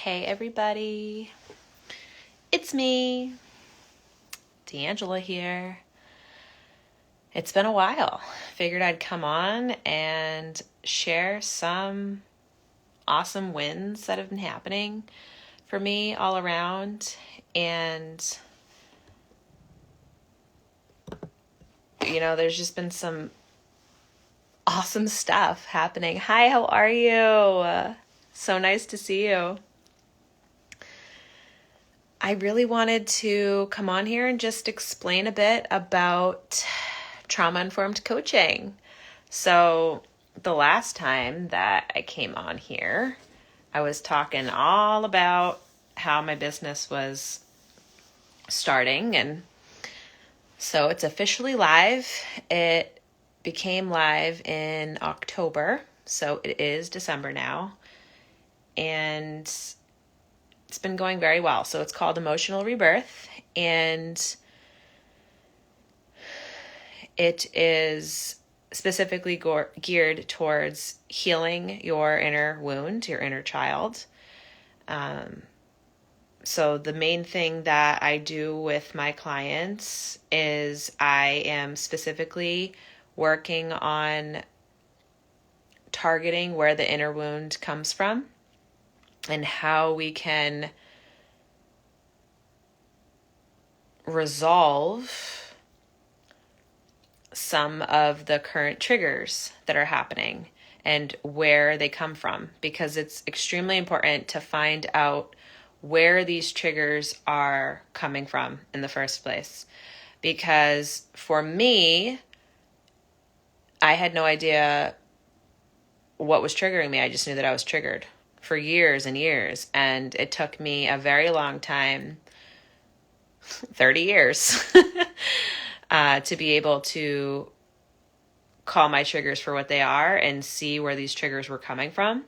Hey everybody, it's me, D'Angela here. It's been a while. Figured I'd come on and share some awesome wins that have been happening for me all around. And, there's just been some awesome stuff happening. Hi, how are you? So nice to see you. I really wanted to come on here and just explain a bit about trauma-informed coaching. So the last time that I came on here, I was talking all about how my business was starting. And so it's officially live. It became live in October. So it is December now. And it's been going very well. So it's called Emotional Rebirth, and it is specifically geared towards healing your inner wound, your inner child. So the main thing that I do with my clients is I am specifically working on targeting where the inner wound comes from and how we can resolve some of the current triggers that are happening and where they come from, because it's extremely important to find out where these triggers are coming from in the first place. Because for me, I had no idea what was triggering me. I just knew that I was triggered for years and years. And it took me a very long time, 30 years, to be able to call my triggers for what they are and see where these triggers were coming from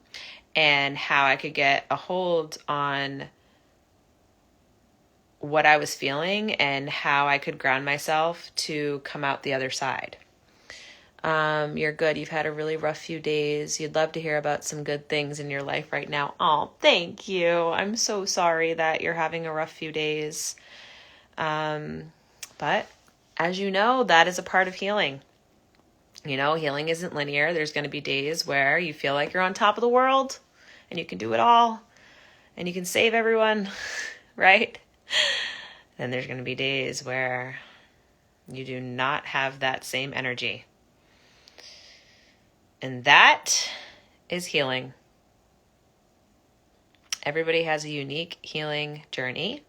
and how I could get a hold on what I was feeling and how I could ground myself to come out the other side. You're good. You've had a really rough few days. You'd love to hear about some good things in your life right now. Oh, thank you. I'm so sorry that you're having a rough few days. But as you know, that is a part of healing. Healing isn't linear. There's going to be days where you feel like you're on top of the world and you can do it all and you can save everyone, right? Then there's going to be days where you do not have that same energy. And that is healing. Everybody has a unique healing journey,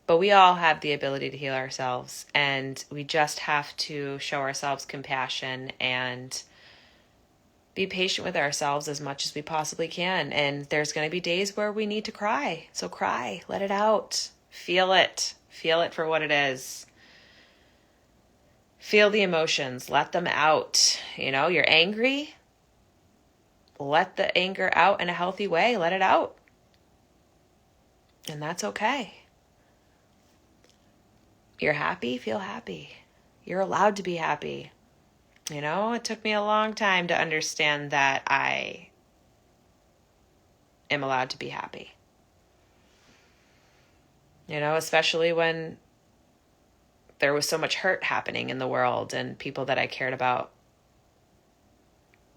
but we all have the ability to heal ourselves, and we just have to show ourselves compassion and be patient with ourselves as much as we possibly can. And there's going to be days where we need to cry. So cry, let it out, feel it for what it is. Feel the emotions, let them out. You're angry. Let the anger out in a healthy way. Let it out. And that's okay. You're happy, feel happy. You're allowed to be happy. It took me a long time to understand that I am allowed to be happy. Especially when there was so much hurt happening in the world and people that I cared about.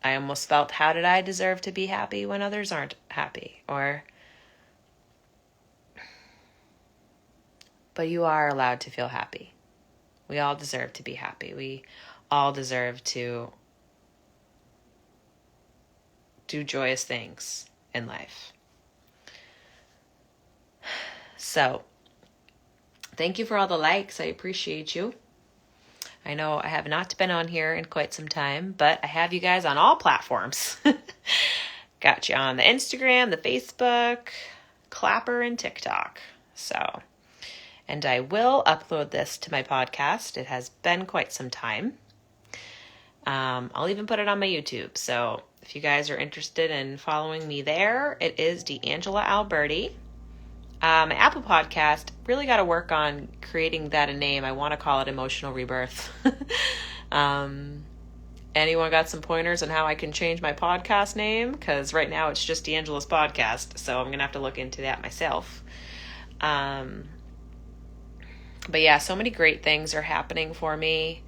I almost felt, how did I deserve to be happy when others aren't happy? But you are allowed to feel happy. We all deserve to be happy. We all deserve to do joyous things in life. So, thank you for all the likes. I appreciate you. I know I have not been on here in quite some time, but I have you guys on all platforms. Got you on the Instagram, the Facebook, Clapper, and TikTok. And I will upload this to my podcast. It has been quite some time. I'll even put it on my YouTube. So if you guys are interested in following me there, it is D'Angela Alberti. My Apple podcast, really got to work on creating that a name. I want to call it Emotional Rebirth. anyone got some pointers on how I can change my podcast name, because right now it's just D'Angela's Podcast, so I'm going to have to look into that myself. But yeah, so many great things are happening for me.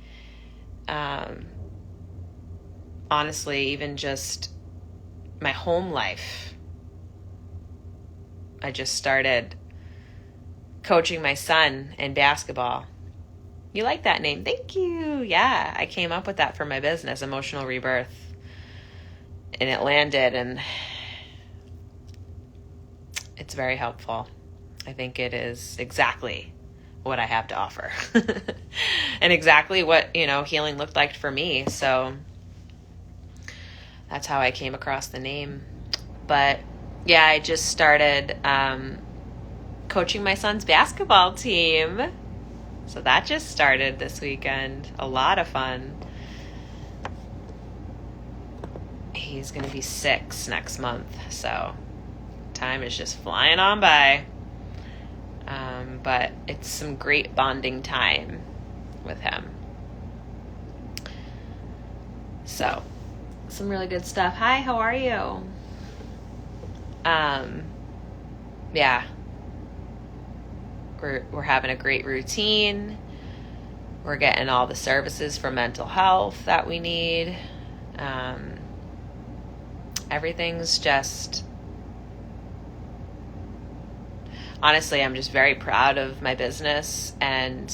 Honestly, even just my home life. I just started coaching my son in basketball. You like that name? Thank you. Yeah, I came up with that for my business, Emotional Rebirth. And it landed, and it's very helpful. I think it is exactly what I have to offer. And exactly what, healing looked like for me. So that's how I came across the name. But yeah, I just started coaching my son's basketball team. So that just started this weekend. A lot of fun. He's going to be 6 next month. So time is just flying on by. But it's some great bonding time with him. So some really good stuff. Hi, how are you? Yeah. We're having a great routine. We're getting all the services for mental health that we need. Everything's just, honestly, I'm just very proud of my business and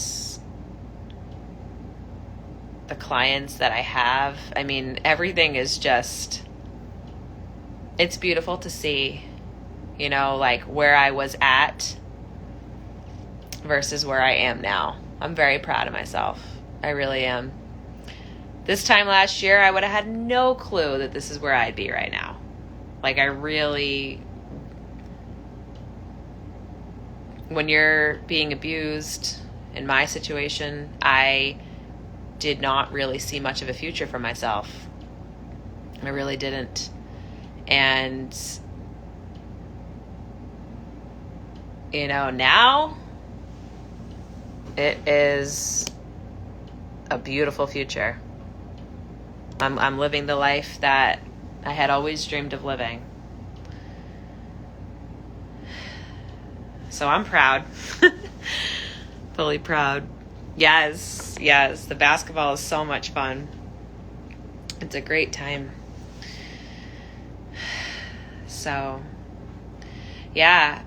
the clients that I have. I mean, everything is just, it's beautiful to see, like where I was at versus where I am now. I'm very proud of myself. I really am. This time last year, I would have had no clue that this is where I'd be right now. Like, I really, when you're being abused, in my situation, I did not really see much of a future for myself. I really didn't. And, now it is a beautiful future. I'm living the life that I had always dreamed of living. So I'm proud. Fully proud. Yes. The basketball is so much fun. It's a great time. So, yeah.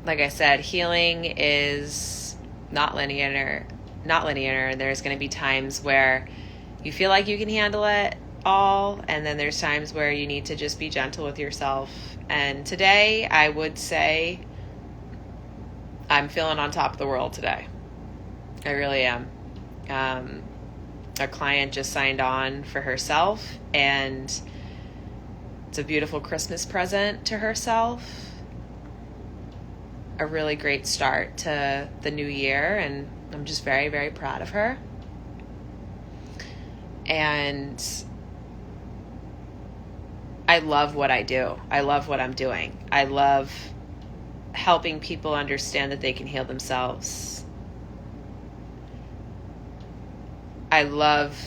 Like I said, healing is not linear. There's going to be times where you feel like you can handle it all, and then there's times where you need to just be gentle with yourself. And today, I would say I'm feeling on top of the world today. I really am. A client just signed on for herself, and it's a beautiful Christmas present to herself. A really great start to the new year, and I'm just very, very proud of her. And I love what I do. I love what I'm doing. I love helping people understand that they can heal themselves. I love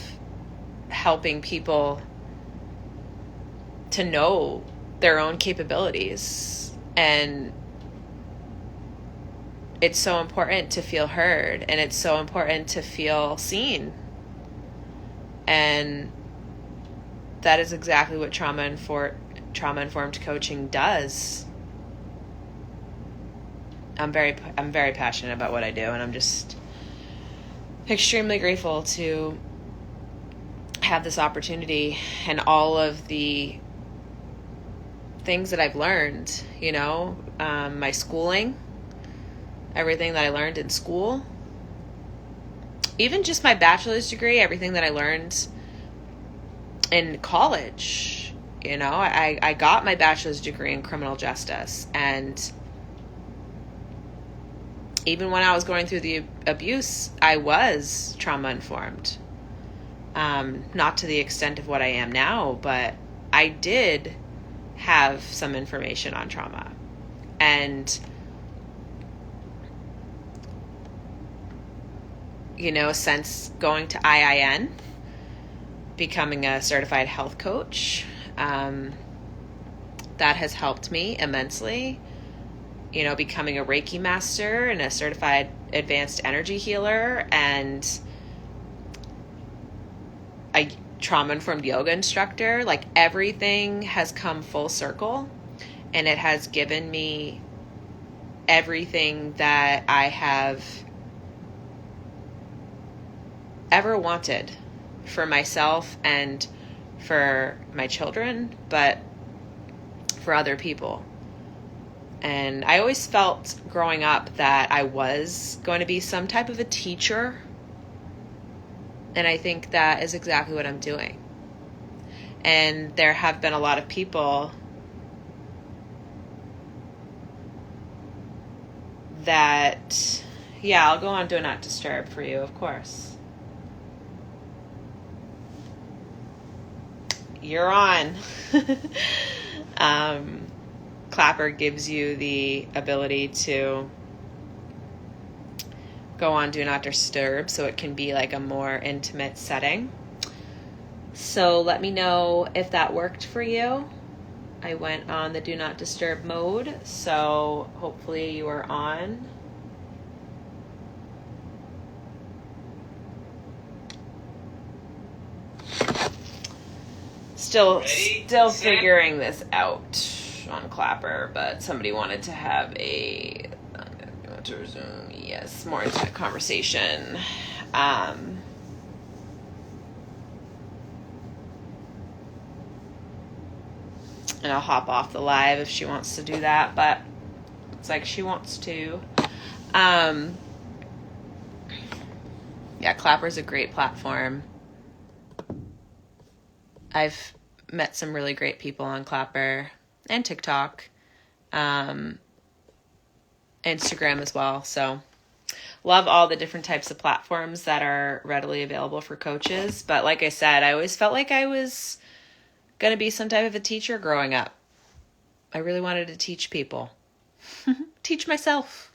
helping people to know their own capabilities. And it's so important to feel heard, and it's so important to feel seen. And that is exactly what trauma-informed coaching does. I'm very passionate about what I do, and I'm just extremely grateful to have this opportunity and all of the things that I've learned, my schooling, everything that I learned in school, even just my bachelor's degree, everything that I learned in college. I got my bachelor's degree in criminal justice, and even when I was going through the abuse, I was trauma-informed. Not to the extent of what I am now, but I did have some information on trauma. And, since going to IIN, becoming a certified health coach. That has helped me immensely. Becoming a Reiki master and a certified advanced energy healer and a trauma-informed yoga instructor. Like, everything has come full circle, and it has given me everything that I have ever wanted for myself and for my children, but for other people. And I always felt growing up that I was going to be some type of a teacher. And I think that is exactly what I'm doing. And there have been a lot of people that, yeah, I'll go on Do Not Disturb for you, of course. You're on. Clapper gives you the ability to go on Do Not Disturb, so it can be like a more intimate setting. So let me know if that worked for you. I went on the Do Not Disturb mode, so hopefully you are on. Still figuring this out on Clapper, but somebody wanted to have a more intimate conversation. And I'll hop off the live if she wants to do that, but it's like she wants to. Yeah, Clapper's a great platform. I've met some really great people on Clapper and TikTok, Instagram as well. So love all the different types of platforms that are readily available for coaches. But like I said, I always felt like I was going to be some type of a teacher growing up. I really wanted to teach people. Teach myself.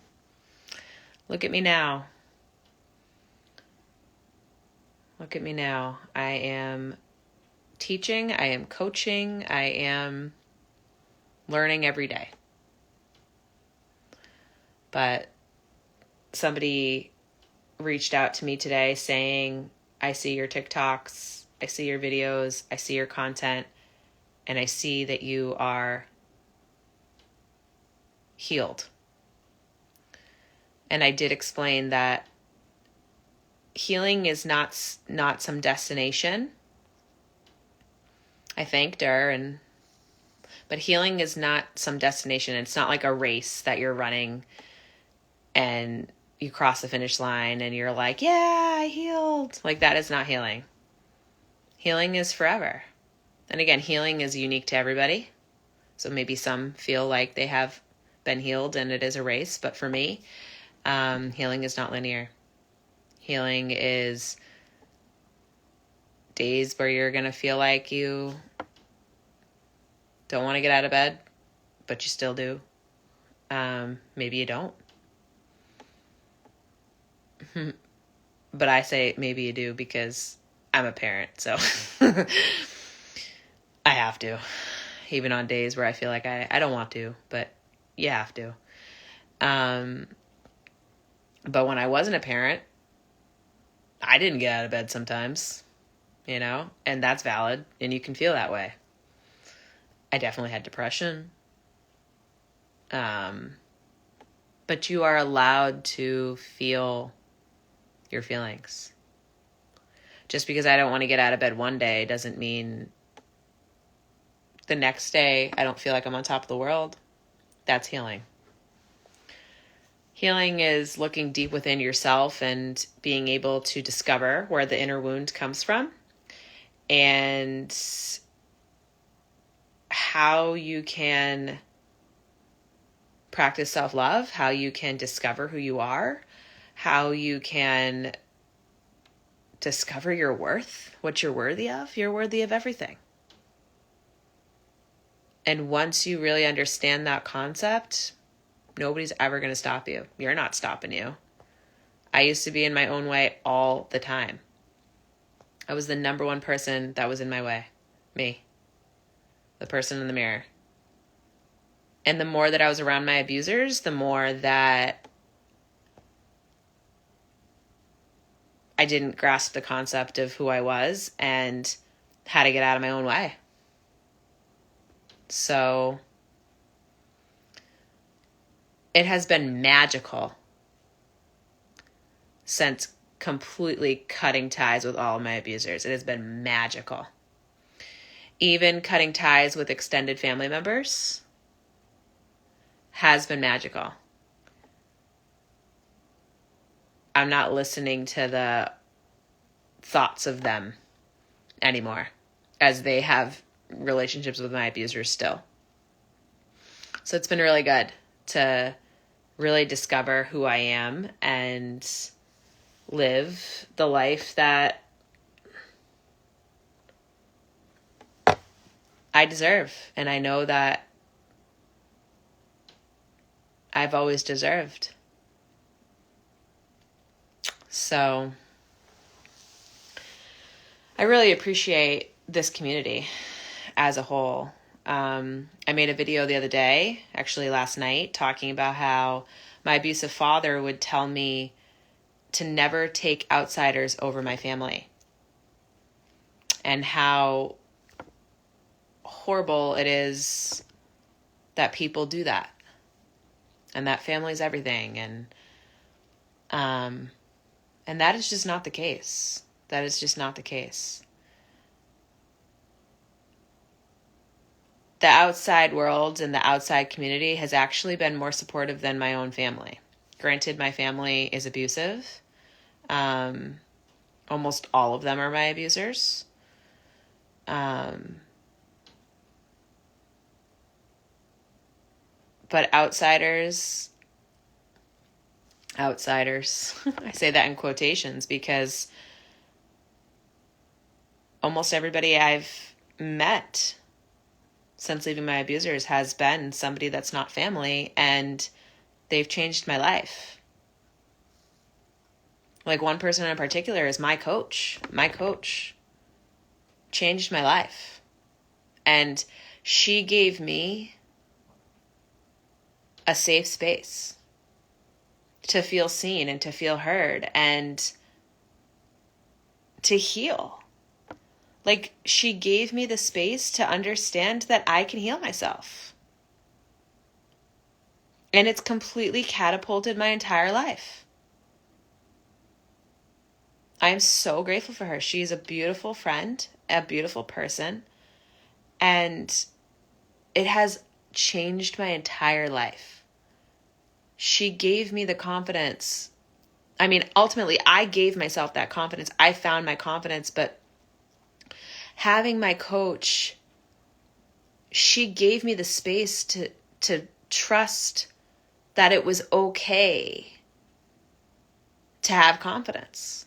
Look at me now. Look at me now. I am teaching. I am coaching. I am learning every day. But somebody reached out to me today saying, I see your TikToks, I see your videos, I see your content, and I see that you are healed. And I did explain that healing is not some destination. I thanked her, but healing is not some destination. It's not like a race that you're running and you cross the finish line and you're like, yeah, I healed. Like, that is not healing. Healing is forever. And again, healing is unique to everybody. So maybe some feel like they have been healed and it is a race. But for me, healing is not linear. Healing is days where you're going to feel like you don't want to get out of bed, but you still do. Maybe you don't. But I say maybe you do because I'm a parent, so I have to. Even on days where I feel like I don't want to, but you have to. But when I wasn't a parent, I didn't get out of bed sometimes, and that's valid, and you can feel that way. I definitely had depression. But you are allowed to feel your feelings. Just because I don't want to get out of bed one day doesn't mean the next day I don't feel like I'm on top of the world. That's healing. Healing is looking deep within yourself and being able to discover where the inner wound comes from and how you can practice self-love, how you can discover who you are, how you can discover your worth, what you're worthy of. You're worthy of everything. And once you really understand that concept, nobody's ever going to stop you. You're not stopping you. I used to be in my own way all the time. I was the number one person that was in my way. Me. The person in the mirror. And the more that I was around my abusers, the more that I didn't grasp the concept of who I was and how to get out of my own way. So it has been magical since completely cutting ties with all of my abusers. It has been magical. Even cutting ties with extended family members has been magical. I'm not listening to the thoughts of them anymore, as they have relationships with my abusers still. So it's been really good to really discover who I am and live the life that I deserve. And I know that I've always deserved. So I really appreciate this community as a whole. I made a video the other day, actually last night, talking about how my abusive father would tell me to never take outsiders over my family, and how horrible it is that people do that, and that family's everything. And that is just not the case. That is just not the case. The outside world and the outside community has actually been more supportive than my own family. Granted, my family is abusive. Almost all of them are my abusers. But outsiders, I say that in quotations because almost everybody I've met since leaving my abusers has been somebody that's not family, and they've changed my life. Like one person in particular is my coach. My coach changed my life, and she gave me a safe space to feel seen and to feel heard and to heal. Like, she gave me the space to understand that I can heal myself. And it's completely catapulted my entire life. I am so grateful for her. She is a beautiful friend, a beautiful person, and it has changed my entire life. She gave me the confidence. I mean, ultimately, I gave myself that confidence. I found my confidence, but having my coach, she gave me the space to trust that it was okay to have confidence.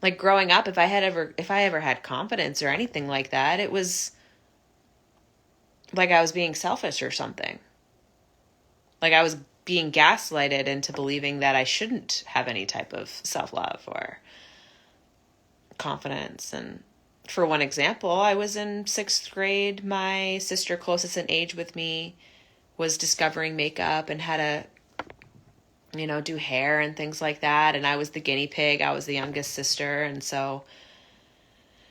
Like growing up, if I ever had confidence or anything like that, it was like I was being selfish or something. Like I was being gaslighted into believing that I shouldn't have any type of self-love or confidence. And for one example, I was in 6th grade. My sister closest in age with me was discovering makeup and had to, do hair and things like that. And I was the guinea pig. I was the youngest sister. And so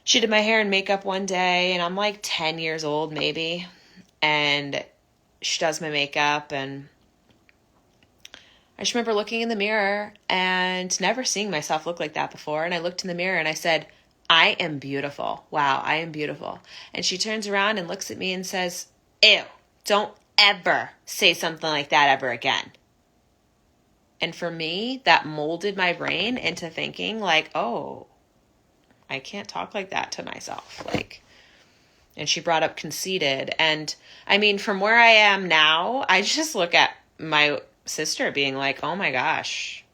she did my hair and makeup one day, and I'm like 10 years old maybe. And she does my makeup, and I just remember looking in the mirror and never seeing myself look like that before. And I looked in the mirror and I said, I am beautiful. Wow, I am beautiful. And she turns around and looks at me and says, ew, don't ever say something like that ever again. And for me, that molded my brain into thinking like, oh, I can't talk like that to myself. And she brought up conceited. And I mean, from where I am now, I just look at my sister being like, oh my gosh,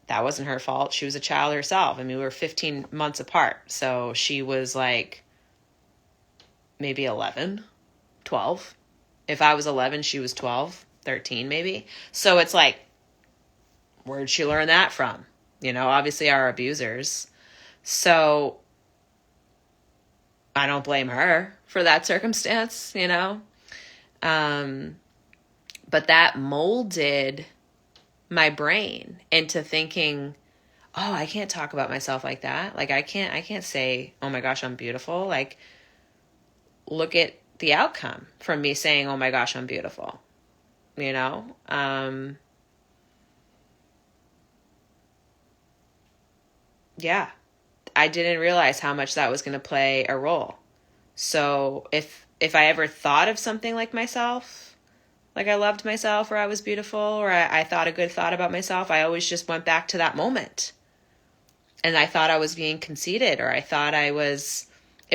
that wasn't her fault. She was a child herself. I mean, we were 15 months apart. So she was like maybe 11, 12. If I was 11, she was 12, 13 maybe. So it's like, where'd she learn that from? Obviously our abusers. So I don't blame her for that circumstance, you know? But that molded my brain into thinking, oh, I can't talk about myself like that. Like, I can't say, oh my gosh, I'm beautiful. Like, look at the outcome from me saying, oh my gosh, I'm beautiful, you know? Yeah, I didn't realize how much that was going to play a role. So if I ever thought of something like myself, like I loved myself or I was beautiful or I thought a good thought about myself, I always just went back to that moment. And I thought I was being conceited, or I thought it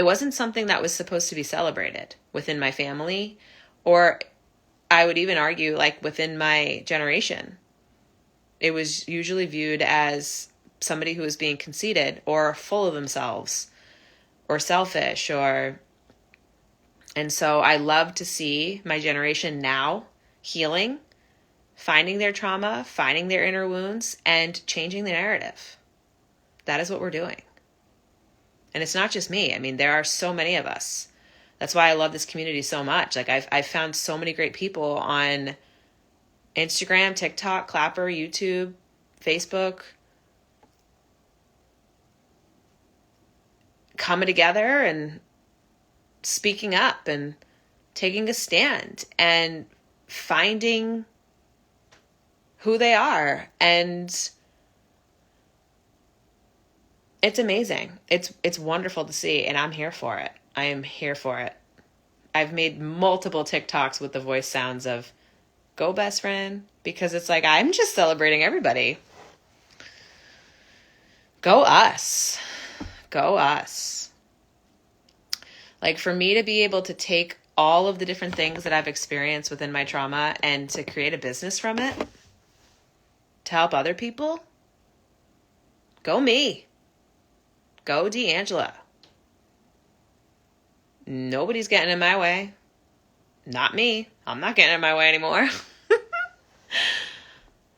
wasn't something that was supposed to be celebrated within my family, or I would even argue like within my generation. It was usually viewed as somebody who was being conceited or full of themselves or selfish and so I love to see my generation now healing, finding their trauma, finding their inner wounds, and changing the narrative. That is what we're doing. And it's not just me. I mean, there are so many of us. That's why I love this community so much. Like I've found so many great people on Instagram, TikTok, Clapper, YouTube, Facebook, coming together and speaking up and taking a stand and finding who they are. And it's amazing. It's wonderful to see, and I'm here for it. I am here for it. I've made multiple TikToks with the voice sounds of go best friend, because it's like I'm just celebrating everybody. Go us. Go us. Like for me to be able to take all of the different things that I've experienced within my trauma and to create a business from it, to help other people, go me. Go D'Angela. Nobody's getting in my way. Not me. I'm not getting in my way anymore.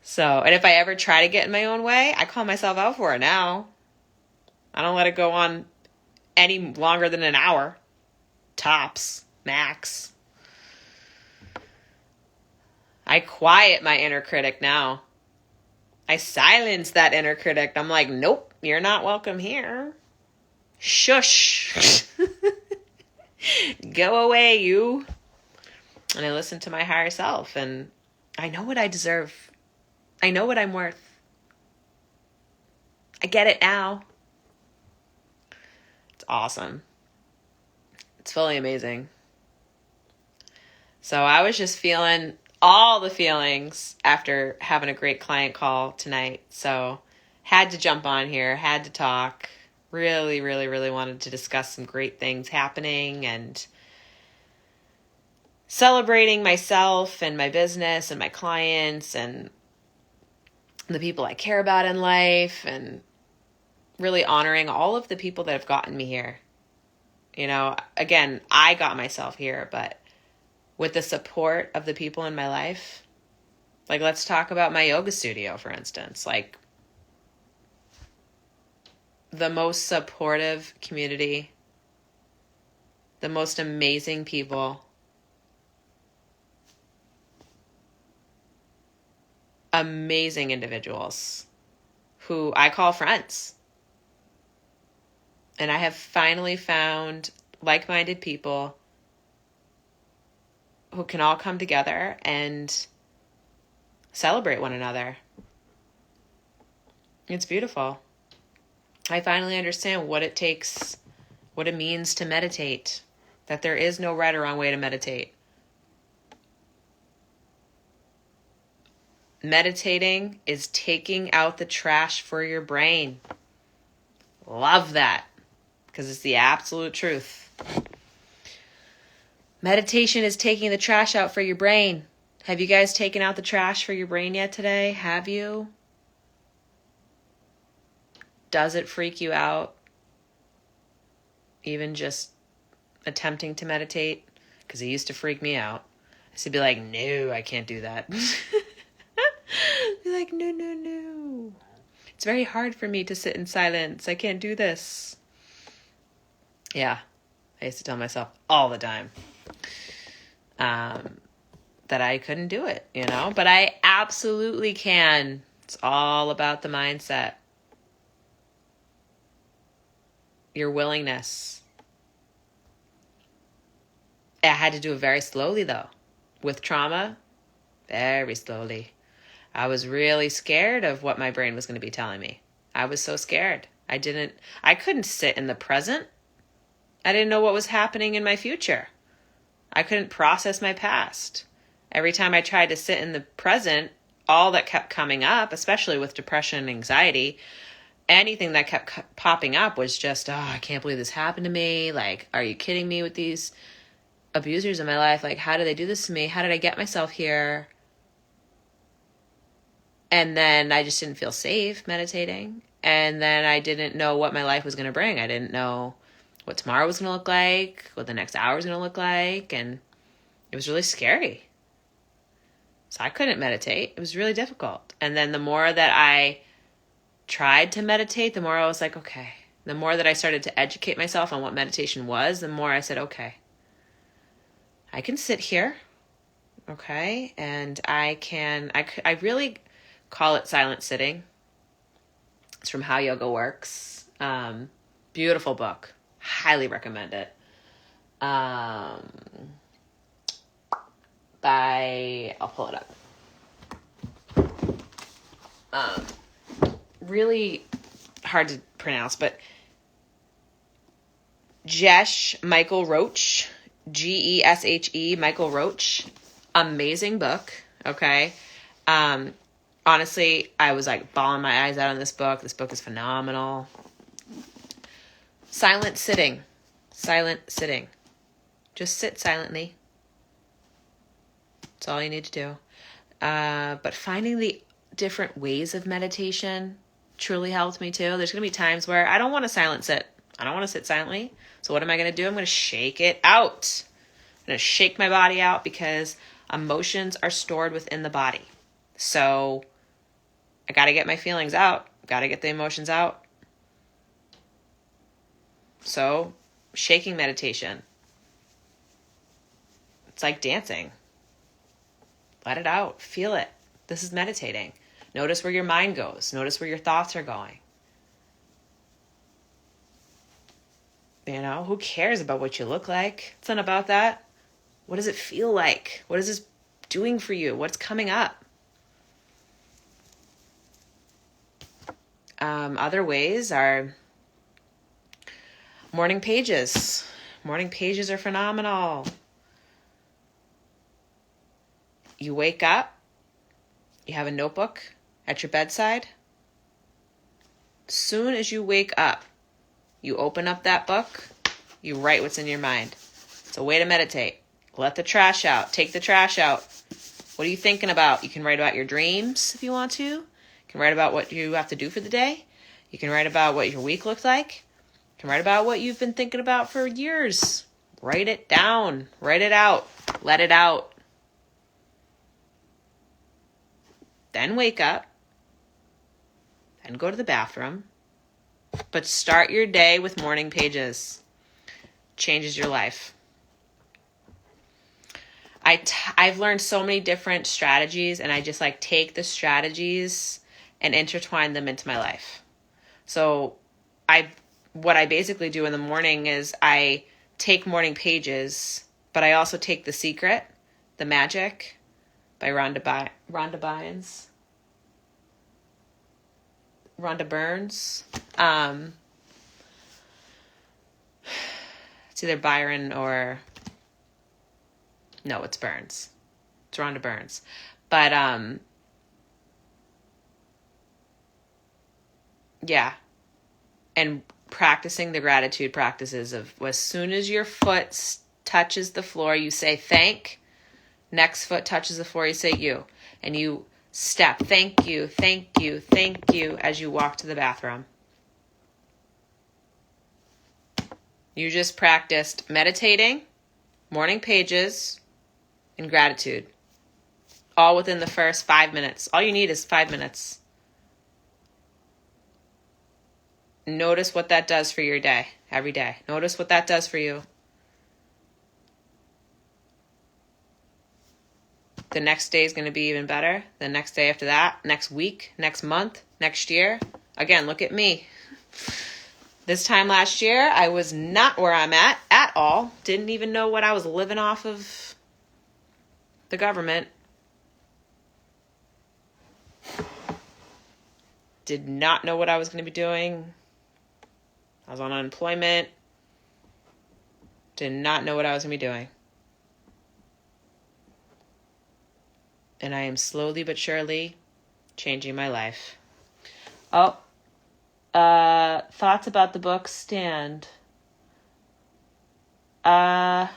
So, and if I ever try to get in my own way, I call myself out for it now. I don't let it go on any longer than an hour. Tops. Max. I quiet my inner critic now. I silence that inner critic. I'm like, nope, you're not welcome here. Shush. Go away, you. And I listen to my higher self, and I know what I deserve. I know what I'm worth. I get it now. It's awesome. It's fully amazing. So I was just feeling all the feelings after having a great client call tonight. So had to jump on here, had to talk. Really, really, really wanted to discuss some great things happening and celebrating myself and my business and my clients and the people I care about in life, and really honoring all of the people that have gotten me here. You know, again, I got myself here, but with the support of the people in my life, like let's talk about my yoga studio, for instance, like the most supportive community, the most amazing people, amazing individuals who I call friends. And I have finally found like-minded people who can all come together and celebrate one another. It's beautiful. I finally understand what it takes, what it means to meditate, that there is no right or wrong way to meditate. Meditating is taking out the trash for your brain. Love that, because it's the absolute truth. Meditation is taking the trash out for your brain. Have you guys taken out the trash for your brain yet today? Have you? Does it freak you out? Even just attempting to meditate? Because it used to freak me out. I used to be like, no, I can't do that. Be like, no. It's very hard for me to sit in silence. I can't do this. Yeah, I used to tell myself all the time that I couldn't do it, but I absolutely can. It's all about the mindset. Your willingness. I had to do it very slowly, though. With trauma, very slowly. I was really scared of what my brain was going to be telling me. I was so scared. I couldn't sit in the present. I didn't know what was happening in my future. I couldn't process my past. Every time I tried to sit in the present, all that kept coming up, especially with depression and anxiety, anything that kept popping up was just, I can't believe this happened to me. Like, are you kidding me with these abusers in my life? Like, how did they do this to me? How did I get myself here? And then I just didn't feel safe meditating. And then I didn't know what my life was going to bring. I didn't know what tomorrow was going to look like, what the next hour was going to look like. And it was really scary. So I couldn't meditate. It was really difficult. And then the more that I tried to meditate, the more I was like, okay. The more that I started to educate myself on what meditation was, the more I said, okay, I can sit here. Okay. And I really call it silent sitting. It's from How Yoga Works. Beautiful book. Highly recommend it. I'll pull it up. Really hard to pronounce, but Michael Roach, Geshe, Michael Roach. Amazing book. Okay. Honestly, I was like bawling my eyes out on this book. This book is phenomenal. Silent sitting. Just sit silently. That's all you need to do. But finding the different ways of meditation truly helped me too. There's going to be times where I don't want to silent sit. I don't want to sit silently. So what am I going to do? I'm going to shake it out. I'm going to shake my body out because emotions are stored within the body. So I got to get my feelings out. Got to get the emotions out. So shaking meditation. It's like dancing. Let it out. Feel it. This is meditating. Notice where your mind goes. Notice where your thoughts are going. Who cares about what you look like? It's not about that. What does it feel like? What is this doing for you? What's coming up? Other ways are morning pages. Morning pages are phenomenal. You wake up, you have a notebook at your bedside. As soon as you wake up, you open up that book, you write what's in your mind. It's a way to meditate. Let the trash out. Take the trash out. What are you thinking about? You can write about your dreams if you want to. You can write about what you have to do for the day. You can write about what your week looks like. You can write about what you've been thinking about for years. Write it down. Write it out. Let it out. Then wake up. Then go to the bathroom. But start your day with morning pages. Changes your life. I've learned so many different strategies, and I just take the strategies and intertwine them into my life. So what I basically do in the morning is I take morning pages, but I also take The Secret, The Magic by Rhonda Burns. It's either Byron or... No, it's Burns. It's Rhonda Burns. But, yeah. And practicing the gratitude practices of as soon as your foot touches the floor, you say thank. Next foot touches the floor, you say you. And you step, thank you, thank you, thank you, as you walk to the bathroom. You just practiced meditating, morning pages, and gratitude. All within the first 5 minutes. All you need is 5 minutes. Notice what that does for your day, every day. Notice what that does for you. The next day is going to be even better. The next day after that, next week, next month, next year. Again, look at me. This time last year, I was not where I'm at all. Didn't even know what I was living off of the government. Did not know what I was going to be doing. I was on unemployment. Did not know what I was going to be doing. And I am slowly but surely changing my life. Oh, thoughts about the book Stand. Sorry,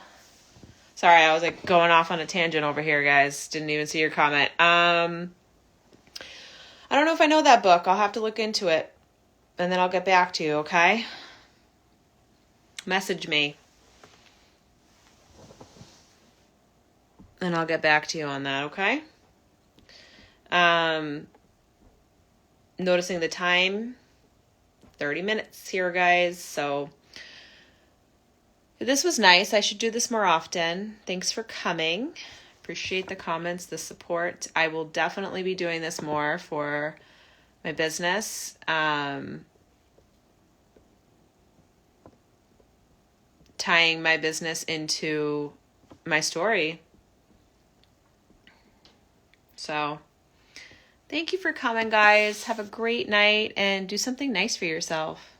I was like going off on a tangent over here, guys. Didn't even see your comment. I don't know if I know that book. I'll have to look into it. And then I'll get back to you, okay? Message me. And I'll get back to you on that, okay? Noticing the time, 30 minutes here, guys. So this was nice. I should do this more often. Thanks for coming. Appreciate the comments, the support. I will definitely be doing this more for my business. Tying my business into my story. So thank you for coming, guys. Have a great night and do something nice for yourself.